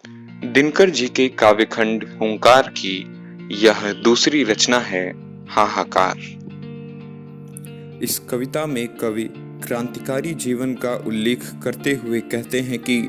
दिनकर जी के काव्यखंड हुंकार की यह दूसरी रचना है हाहाकार। इस कविता में कवि क्रांतिकारी जीवन का उल्लेख करते हुए कहते हैं कि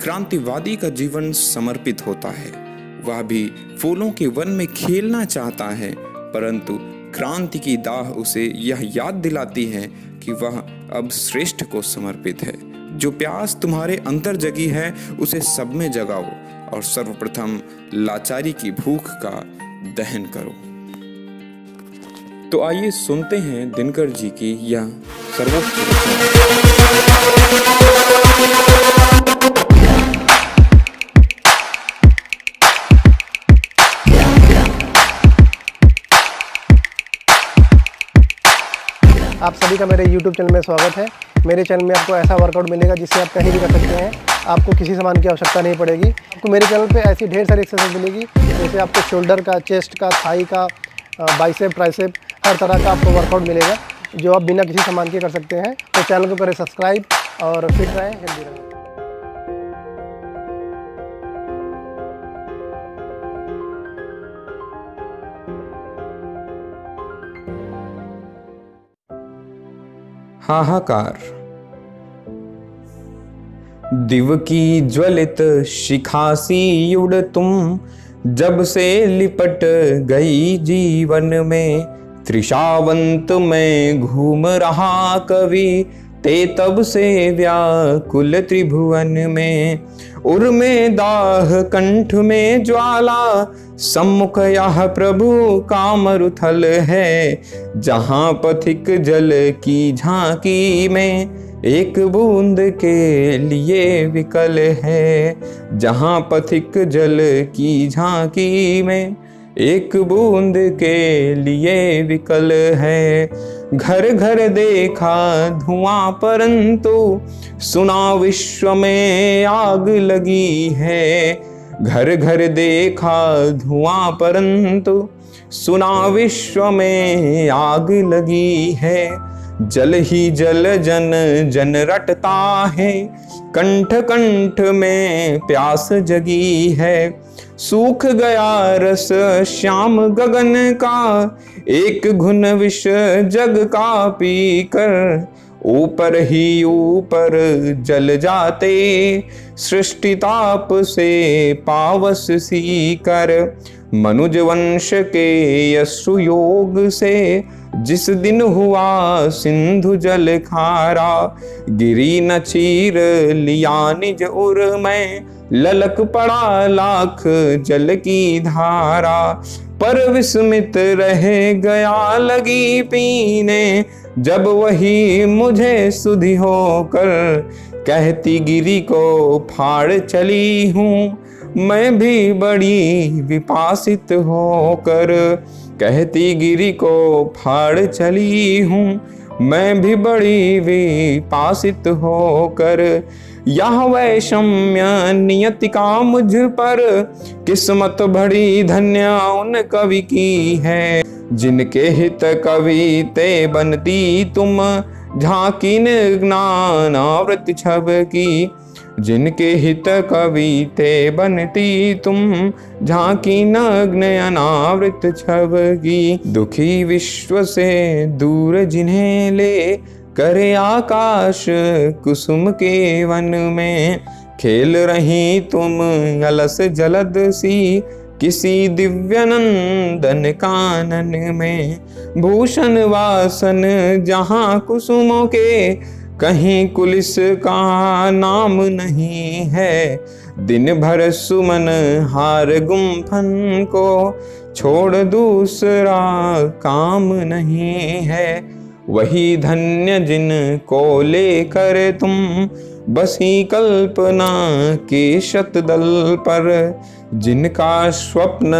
क्रांतिवादी का जीवन समर्पित होता है। वह भी फूलों के वन में खेलना चाहता है, परंतु क्रांति की दाह उसे यह याद दिलाती है कि वह अब श्रेष्ठ को समर्पित है। जो प्यास तुम्हारे अंदर जगी है उसे सब में जगाओ और सर्वप्रथम लाचारी की भूख का दहन करो। तो आइए सुनते हैं दिनकर जी की यह सर्वोच्च रचना। आप सभी का मेरे YouTube चैनल में स्वागत है। मेरे चैनल में आपको ऐसा वर्कआउट मिलेगा जिससे आप कहीं भी कर सकते हैं। आपको किसी सामान की आवश्यकता नहीं पड़ेगी। आपको मेरे चैनल पे ऐसी ढेर सारी एक्सरसाइज मिलेगी, जैसे आपको शोल्डर का, चेस्ट का, थाई का, बाइसेप, ट्राइसेप, हर तरह का आपको वर्कआउट मिलेगा जो आप बिना किसी सामान के कर सकते हैं। तो चैनल को करें सब्सक्राइब और फिट रहें, हेल्दी रहें। हाहाकार। दिव की ज्वलित शिखासी उड़ तुम, जब से लिपट गई जीवन में। त्रिशावंत में घूम रहा कवि, ते तब से व्याकुल त्रिभुवन में। उर में दाह, कंठ में ज्वाला, सम्मुख यह प्रभु कामरुथल है। जहाँ पथिक जल की झांकी में, एक बूंद के लिए विकल है। जहाँ पथिक जल की झांकी में, एक बूंद के लिए विकल है। घर घर देखा धुआं, परंतु सुना विश्व में आग लगी है। घर घर देखा धुआं, परंतु सुना विश्व में आग लगी है। जल ही जल जन जन रटता है, कंठ कंठ में प्यास जगी है। सूख गया रस श्याम गगन का, एक घुन विष जग का पी कर। ऊपर ही ऊपर जल जाते, सृष्टि ताप से पावस सी कर। मनुज वंश के यशु योग से, जिस दिन हुआ सिंधु जल खारा। गिरी न चीर लिया निज उर में, ललक पड़ा लाख जल की धारा। पर विस्मित रह गया लगी पीने, जब वही मुझे सुधि होकर। कहती गिरी को फाड़ चली हूँ, मैं भी बड़ी विपासित होकर। कहती गिरी को फाड़ चली हूँ, मैं भी बड़ी विपासित होकर। यह वैषम्य नियति का मुझ पर, किस्मत बड़ी धन्य उन कवि की है। जिनके हित कवि ते बनती तुम, झांकी ज्ञान आवृत छब की। जिनके हित कवि ते बनती तुम, झांकी नग्न अनावृत छब की। दुखी विश्व से दूर जिन्हें ले, करे आकाश कुसुम के वन में। खेल रही तुम अलस जलद सी, किसी दिव्य नंदन कानन में। भूषण वासन जहाँ कुसुमों के, कहीं कुलिस का नाम नहीं है। दिन भर सुमन हार गुम्फन को, छोड़ दूसरा काम नहीं है। वही धन्य जिन को लेकर तुम, बसी कल्पना के शतदल पर। जिनका स्वप्न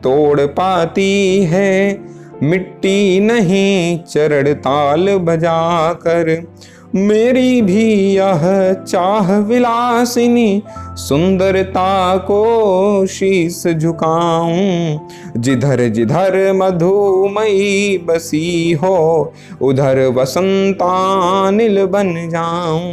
तोड़ पाती है, मिट्टी नहीं चरण ताल बजाकर। मेरी भी यह चाह विलासिनी, सुंदरता को शीस झुकाऊं। जिधर जिधर मधुमयी बसी हो, उधर वसंतानिल बन जाऊं।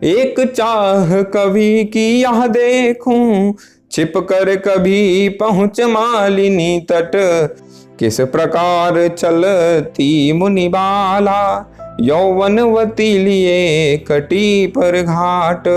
एक चाह कवि की यह देखूं, छिप कर कभी पहुँच मालिनी तट। किस प्रकार चलती मुनि बाला, यौवनवती लिए कटी पर घाट।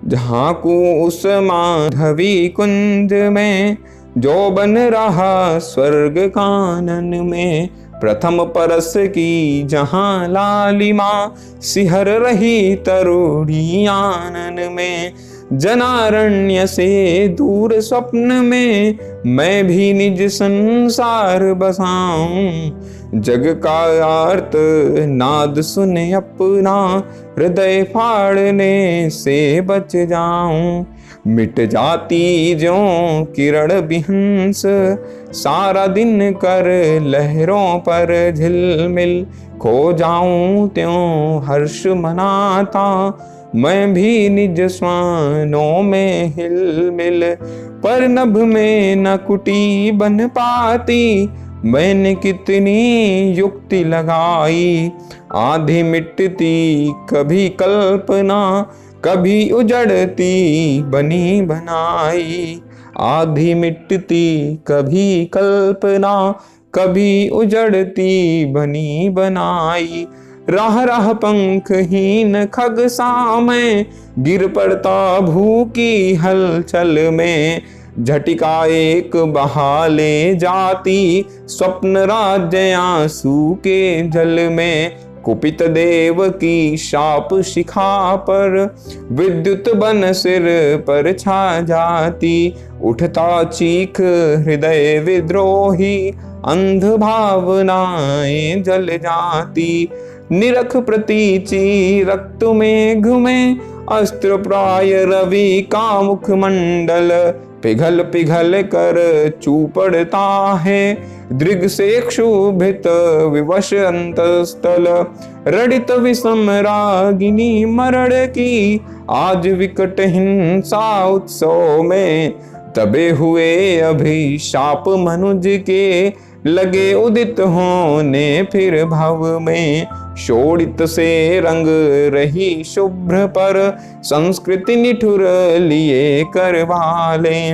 झांकू उस माधवी कुंज में, जो बन रहा स्वर्ग कानन में। प्रथम परस की जहां लालिमा, सिहर रही तरुणी आनन में। जनारण्य से दूर स्वप्न में, मैं भी निज संसार बसाऊं। जग का आर्त नाद सुन अपना, हृदय फाड़ने से बच जाऊं। मिट जाती ज्यों किरण बिहंस, सारा दिन कर लहरों पर झिलमिल। खो जाऊं त्यों हर्ष मनाता, मैं भी निज स्वानों में हिलमिल। पर नभ में न कुटी बन पाती, मैंने कितनी युक्ति लगाई। आधी मिटती कभी कल्पना, कभी उजड़ती बनी बनाई। आधी मिटती कभी कल्पना, कभी उजड़ती बनी बनाई। राह राह पंखहीन खग सा मैं, गिर पड़ता भू की हलचल में। झटिका एक बहा ले जाती, स्वप्न राज्य आंसू के जल में। कुपित देव की शाप शिखा पर, विद्युत बन सिर पर छा जाती। उठता चीख हृदय विद्रोही, अंध भावनाएं जल जाती। निरख प्रतीची रक्त मेघ में, अस्त्र प्राय रवि का मुखमंडल। पिघल पिघल कर चूपड़ता है, दृग से क्षुभित विवश अंतस्थल। रडित विषम रागिनी मरण की, आज विकट हिंसा उत्सव में। तबे हुए अभिशाप मनुज के, लगे उदित होने फिर भव में। शोणित से रंग रही शुभ्र पर, संस्कृति निठुर लिए करवाले।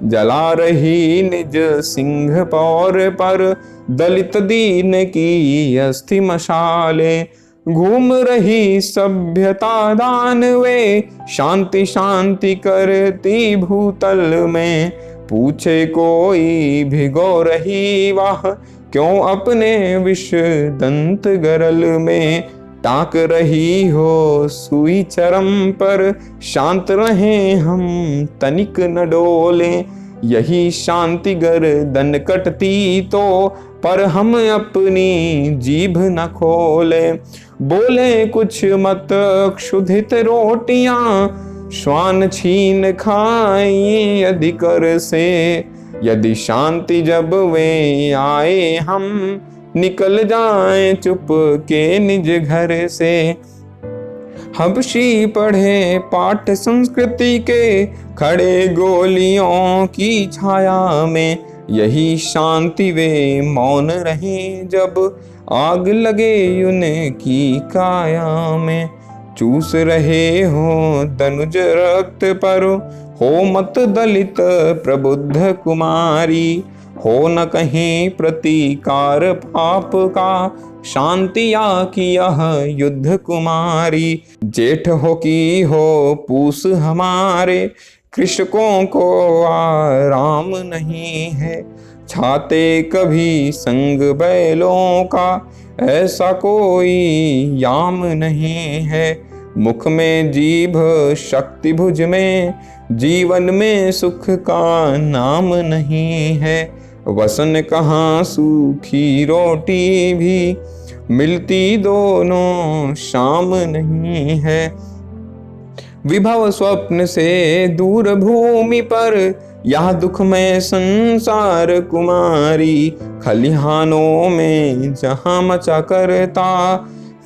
जला रही निज सिंह पौर पर, दलित दीन की अस्थि मशाले। घूम रही सभ्यता दानवे, शांति शांति करती भूतल में। पूछे कोई भिगो रही वाह, क्यों अपने विष दंत गरल में। टाक रही हो सुई चरम पर, शांत रहे हम तनिक न डोले। यही शांति गर्दन कटती तो, पर हम अपनी जीभ न खोले। बोले कुछ मत क्षुधित रोटियां, श्वान छीन खाएं यदि कर से। यदि शांति जब वे आए हम, निकल जाएं चुप के निज घर से। हबशी पढ़े पाठ संस्कृति के, खड़े गोलियों की छाया में। यही शांति वे मौन रहे जब, आग लगे उनकी काया में। चूस रहे हो तनुज रक्त पर, हो मत दलित प्रबुद्ध कुमारी। हो न कहीं प्रतिकार पाप का, शांतिया की यह युद्ध कुमारी। जेठ हो की हो पूस हमारे, कृषकों को आराम नहीं है। छाते कभी संग बैलों का, ऐसा कोई याम नहीं है। मुख में जीभ शक्ति भुज में, जीवन में सुख का नाम नहीं है। वसन कहाँ सूखी रोटी भी, मिलती दोनों शाम नहीं है। विभव स्वप्न से दूर भूमि पर, यह दुख में संसार कुमारी। खलिहानों में जहाँ मचा करता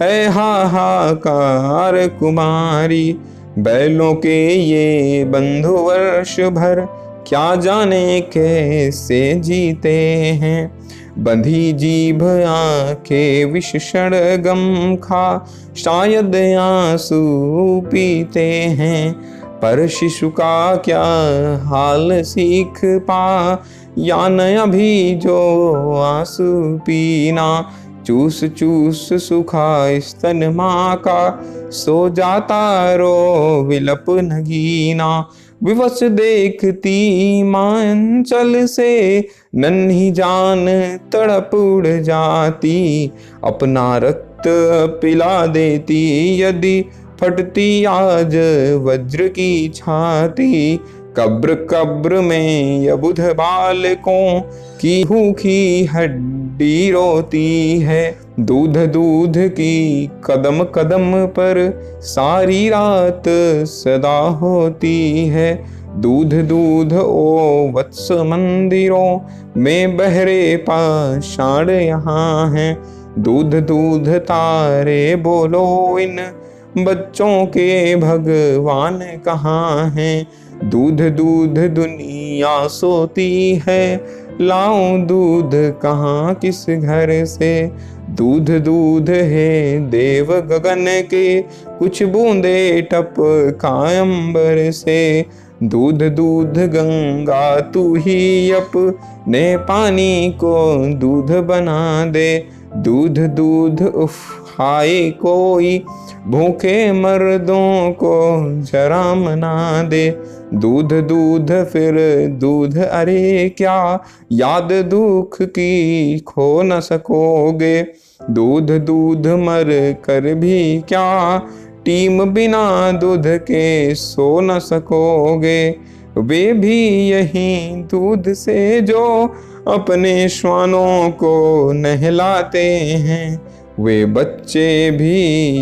है हाहाकार कुमारी। बैलों के ये बंधु वर्ष भर, क्या जाने कैसे जीते हैं। बंधी जीभ आंखें विष षडगम खा शायद आंसू पीते हैं, पर शिशु का क्या हाल सीख पा या न अभी जो आंसू पीना। चूस चूस सुखा स्तन माँ का सो जाता रो विलप नगीना। विवश देखती माँ अंचल से नन्ही जान तड़प उड़ जाती। अपना रक्त पिला देती यदि फटती आज वज्र की छाती। कब्र कब्र में ये बुध बालकों की भूखी हड्डी रोती है। दूध दूध की कदम कदम पर सारी रात सदा होती है। दूध दूध ओ वत्स मंदिरों में बहरे पाषाण यहाँ हैं। दूध दूध तारे बोलो इन बच्चों के भगवान कहाँ हैं। दूध दूध दुनिया सोती है, लाऊं दूध कहाँ किस घर से। दूध दूध है देव गगन के कुछ बूंदे टप कायंबर से। दूध दूध गंगा तू ही अपने पानी को दूध बना दे। दूध दूध उफ हाय कोई भूखे मर्दों को जरा मना दे। दूध दूध फिर दूध अरे क्या याद दुख की खो न सकोगे। दूध दूध मर कर भी क्या टीम बिना दूध के सो न सकोगे। वे भी यही दूध से जो अपने श्वानों को नहलाते हैं। वे बच्चे भी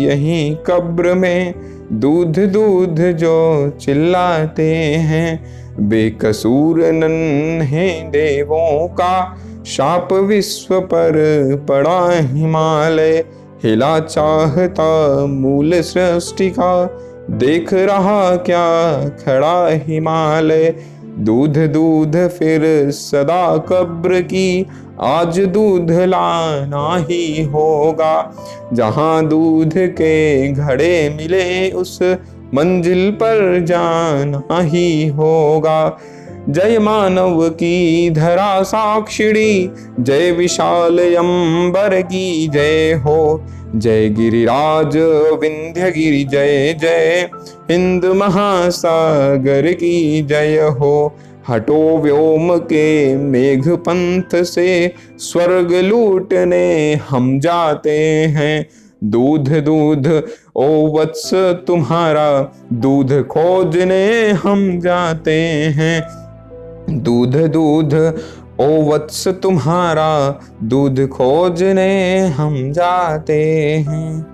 यहीं कब्र में दूध दूध जो चिल्लाते हैं। बेकसूर नन्हे देवों का शाप विश्व पर पड़ा हिमालय। हिला चाहता मूल सृष्टि का देख रहा क्या खड़ा हिमालय। दूध दूध फिर सदा कब्र की आज दूध लाना ही होगा। जहाँ दूध के घड़े मिले उस मंजिल पर जाना ही होगा। जय मानव की धरा साक्षिणी, जय विशाल अंबर की जय हो। जय गिरिराज विंध्यगिरि जय जय, हिंद महासागर की जय हो। हटो व्योम के मेघ पंथ से स्वर्ग लूटने हम जाते हैं। दूध दूध ओ वत्स तुम्हारा दूध खोजने हम जाते हैं। दूध दूध ओ वत्स तुम्हारा दूध खोजने हम जाते हैं।